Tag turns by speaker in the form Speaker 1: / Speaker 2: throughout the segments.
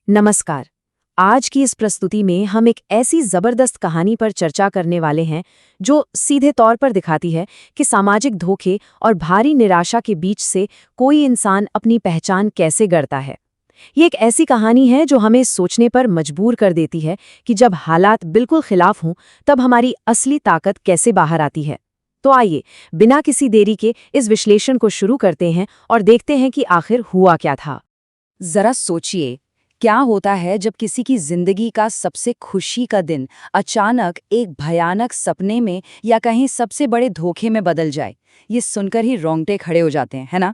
Speaker 1: नमस्कार। आज की इस प्रस्तुति में हम एक ऐसी जबरदस्त कहानी पर चर्चा करने वाले हैं जो सीधे तौर पर दिखाती है कि सामाजिक धोखे और भारी निराशा के बीच से कोई इंसान अपनी पहचान कैसे गढ़ता है। ये एक ऐसी कहानी है जो हमें सोचने पर मजबूर कर देती है कि जब हालात बिल्कुल खिलाफ हों तब हमारी असली ताकत कैसे बाहर आती है। तो आइए, बिना किसी देरी के इस विश्लेषण को शुरू करते हैं और देखते हैं कि आखिर हुआ क्या था।
Speaker 2: जरा सोचिए, क्या होता है जब किसी की जिंदगी का सबसे खुशी का दिन अचानक एक भयानक सपने में या कहीं सबसे बड़े धोखे में बदल जाए। ये सुनकर ही रोंगटे खड़े हो जाते हैं, है ना।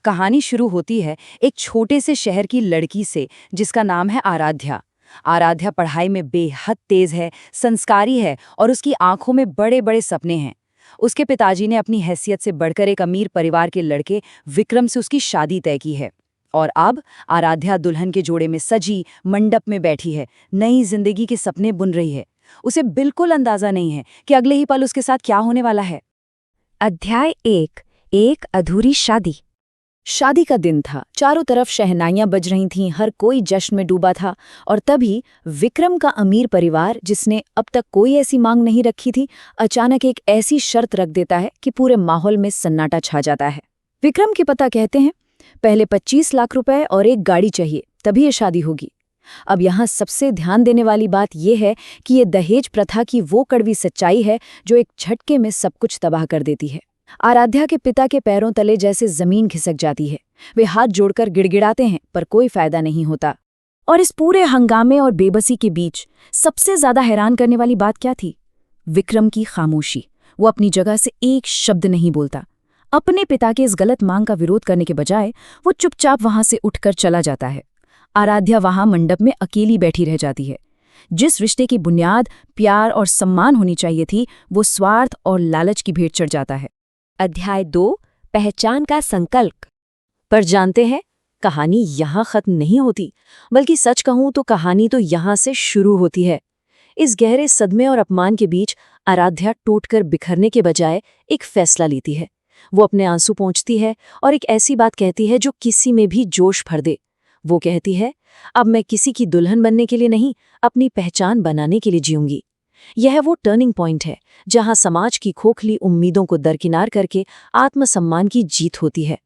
Speaker 2: कहानी शुरू होती है एक छोटे से शहर की लड़की से जिसका नाम है आराध्या। आराध्या पढ़ाई में बेहद तेज है, संस्कारी है और उसकी आंखों में बड़े बड़े सपने हैं। उसके पिताजी ने अपनी हैसियत से बढ़कर एक अमीर परिवार के लड़के विक्रम से उसकी शादी तय की है। और अब आराध्या दुल्हन के जोड़े में सजी मंडप में बैठी है, नई जिंदगी के सपने बुन रही है। उसे बिल्कुल अंदाजा नहीं है कि अगले ही पल उसके साथ क्या होने वाला है।
Speaker 1: अध्याय एक अधूरी शादी। शादी का दिन था, चारों तरफ शहनाइयां बज रही थीं, हर कोई जश्न में डूबा था। और तभी विक्रम का अमीर परिवार, जिसने अब तक कोई ऐसी मांग नहीं रखी थी, अचानक एक ऐसी शर्त रख देता है कि पूरे माहौल में सन्नाटा छा जाता है। विक्रम के पिता कहते हैं, पहले 25 लाख रुपए और एक गाड़ी चाहिए, तभी ये शादी होगी। अब यहाँ सबसे ध्यान देने वाली बात यह है कि ये दहेज प्रथा की वो कड़वी सच्चाई है जो एक झटके में सब कुछ तबाह कर देती है। आराध्या के पिता के पैरों तले जैसे जमीन खिसक जाती है। वे हाथ जोड़कर गिड़गिड़ाते हैं, पर कोई फायदा नहीं होता। और इस पूरे हंगामे और बेबसी के बीच सबसे ज्यादा हैरान करने वाली बात क्या थी? विक्रम की खामोशी। वो अपनी जगह से एक शब्द नहीं बोलता। अपने पिता के इस गलत मांग का विरोध करने के बजाय वो चुपचाप वहां से उठकर चला जाता है। आराध्या वहां मंडप में अकेली बैठी रह जाती है। जिस रिश्ते की बुनियाद प्यार और सम्मान होनी चाहिए थी, वो स्वार्थ और लालच की भेंट चढ़ जाता है। अध्याय 2, पहचान का संकल्प। पर जानते हैं, कहानी यहाँ खत्म नहीं होती, बल्कि सच कहूं तो कहानी तो यहाँ से शुरू होती है। इस गहरे सदमे और अपमान के बीच आराध्या टूटकर बिखरने के बजाय एक फैसला लेती है। वो अपने आंसू पोंछती है और एक ऐसी बात कहती है जो किसी में भी जोश भर दे। वो कहती है, अब मैं किसी की दुल्हन बनने के लिए नहीं, अपनी पहचान बनाने के लिए जीऊंगी। यह वो टर्निंग पॉइंट है जहां समाज की खोखली उम्मीदों को दरकिनार करके आत्मसम्मान की जीत होती है।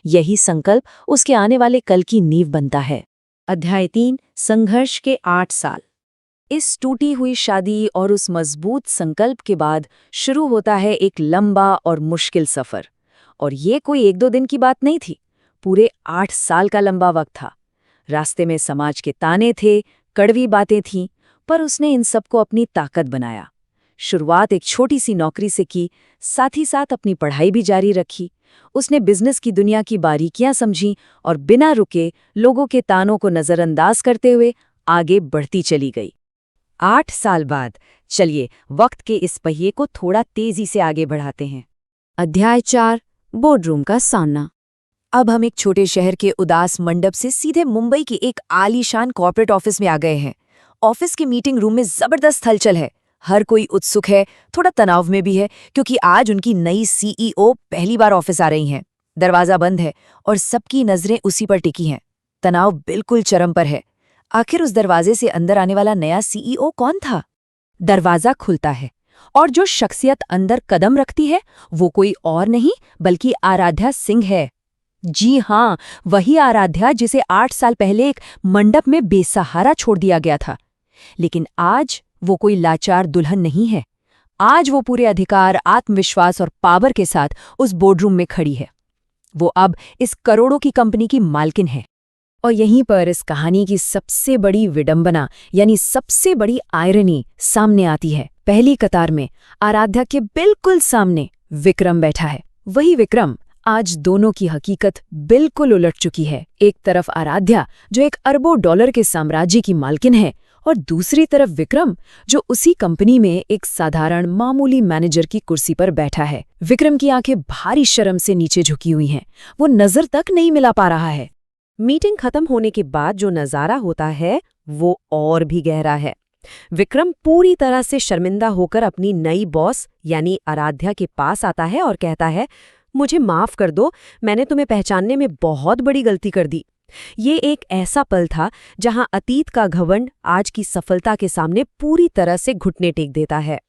Speaker 1: यही संकल्प उसके आने वाले कल की नींव बनता है। अध्याय 3, संघर्ष के 8 साल। इस टूटी हुई शादी और उस मजबूत संकल्प के बाद शुरू होता है एक लंबा और मुश्किल सफर। और ये कोई 1-2 दिन की बात नहीं थी, पूरे 8 साल का लंबा वक्त था। रास्ते में समाज के ताने थे, कड़वी बातें थीं, पर उसने इन सबको अपनी ताकत बनाया। शुरुआत एक छोटी सी नौकरी से की, साथ ही साथ अपनी पढ़ाई भी जारी रखी। उसने बिजनेस की दुनिया की बारीकियां समझी और बिना रुके लोगों के तानों को नजरअंदाज करते हुए आगे बढ़ती चली गई। 8 साल बाद चलिए वक्त के इस पहिए को थोड़ा तेजी से आगे बढ़ाते हैं। अध्याय 4, बोर्डरूम का सामना। अब हम एक छोटे शहर के उदास मंडप से सीधे मुंबई की एक आलीशान कॉर्पोरेट ऑफिस में आ गए हैं। ऑफिस के मीटिंग रूम में जबरदस्त हलचल है। हर कोई उत्सुक है, थोड़ा तनाव में भी है, क्योंकि आज उनकी नई सीईओ पहली बार ऑफिस आ रही हैं। दरवाजा बंद है और सबकी नजरें उसी पर टिकी हैं। तनाव बिल्कुल चरम पर है। आखिर उस दरवाजे से अंदर आने वाला नया सीईओ कौन था? दरवाजा खुलता है और जो शख्सियत अंदर कदम रखती है वो कोई और नहीं बल्कि आराध्या सिंह है। जी हाँ, वही आराध्या जिसे 8 साल पहले एक मंडप में बेसहारा छोड़ दिया गया था। लेकिन आज वो कोई लाचार दुल्हन नहीं है। आज वो पूरे अधिकार, आत्मविश्वास और पावर के साथ उस बोर्डरूम में खड़ी है। वो अब इस करोड़ों की कंपनी की मालकिन है। और यहीं पर इस कहानी की सबसे बड़ी विडंबना यानी सबसे बड़ी आयरनी सामने आती है। पहली कतार में आराध्या के बिल्कुल सामने विक्रम बैठा है। वही विक्रम। आज दोनों की हकीकत बिल्कुल उलट चुकी है। एक तरफ आराध्या जो एक अरबों डॉलर के साम्राज्य की मालकिन है, और दूसरी तरफ विक्रम जो उसी कंपनी में एक साधारण मामूली मैनेजर की कुर्सी पर बैठा है। विक्रम की आंखें भारी शर्म से नीचे झुकी हुई हैं। वो नजर तक नहीं मिला पा रहा है। मीटिंग खत्म होने के बाद जो नजारा होता है वो और भी गहरा है। विक्रम पूरी तरह से शर्मिंदा होकर अपनी नई बॉस यानी आराध्या के पास आता है और कहता है, मुझे माफ कर दो, मैंने तुम्हें पहचानने में बहुत बड़ी गलती कर दी। ये एक ऐसा पल था जहां अतीत का घमंड आज की सफलता के सामने पूरी तरह से घुटने टेक देता है।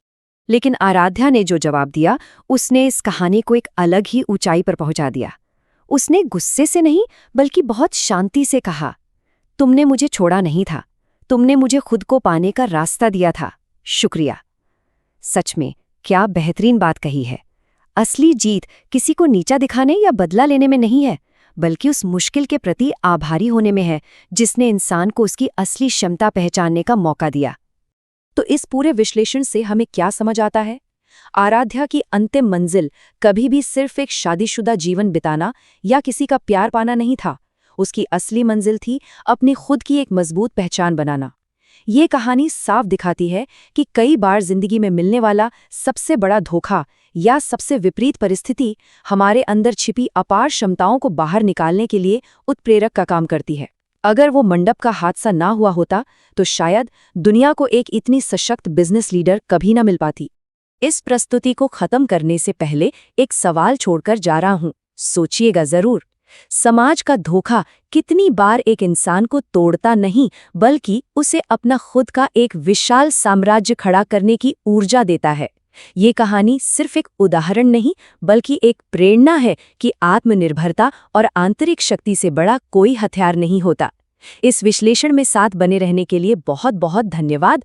Speaker 1: लेकिन आराध्या ने जो जवाब दिया, उसने इस कहानी को एक अलग ही ऊंचाई पर पहुंचा दिया। उसने गुस्से से नहीं, बल्कि बहुत शांति से कहा, तुमने मुझे छोड़ा नहीं था, तुमने मुझे खुद को पाने का रास्ता दिया था, शुक्रिया। सच में क्या बेहतरीन बात कही है। असली जीत किसी को नीचा दिखाने या बदला लेने में नहीं है, बल्कि उस मुश्किल के प्रति आभारी होने में है जिसने इंसान को उसकी असली क्षमता पहचानने का मौका दिया। तो इस पूरे विश्लेषण से हमें क्या समझ आता है? आराध्या की अंतिम मंजिल कभी भी सिर्फ एक शादीशुदा जीवन बिताना या किसी का प्यार पाना नहीं था। उसकी असली मंजिल थी अपनी खुद की एक मजबूत पहचान बनाना। ये कहानी साफ दिखाती है कि कई बार जिंदगी में मिलने वाला सबसे बड़ा धोखा या सबसे विपरीत परिस्थिति हमारे अंदर छिपी अपार क्षमताओं को बाहर निकालने के लिए उत्प्रेरक का काम करती है। अगर वो मंडप का हादसा ना हुआ होता तो शायद दुनिया को एक इतनी सशक्त बिजनेस लीडर कभी ना मिल पाती। इस प्रस्तुति को खत्म करने से पहले एक सवाल छोड़कर जा रहा हूं, सोचिएगा जरूर। समाज का धोखा कितनी बार एक इंसान को तोड़ता नहीं, बल्कि उसे अपना खुद का एक विशाल साम्राज्य खड़ा करने की ऊर्जा देता है। ये कहानी सिर्फ एक उदाहरण नहीं, बल्कि एक प्रेरणा है कि आत्मनिर्भरता और आंतरिक शक्ति से बड़ा कोई हथियार नहीं होता। इस विश्लेषण में साथ बने रहने के लिए बहुत बहुत धन्यवाद।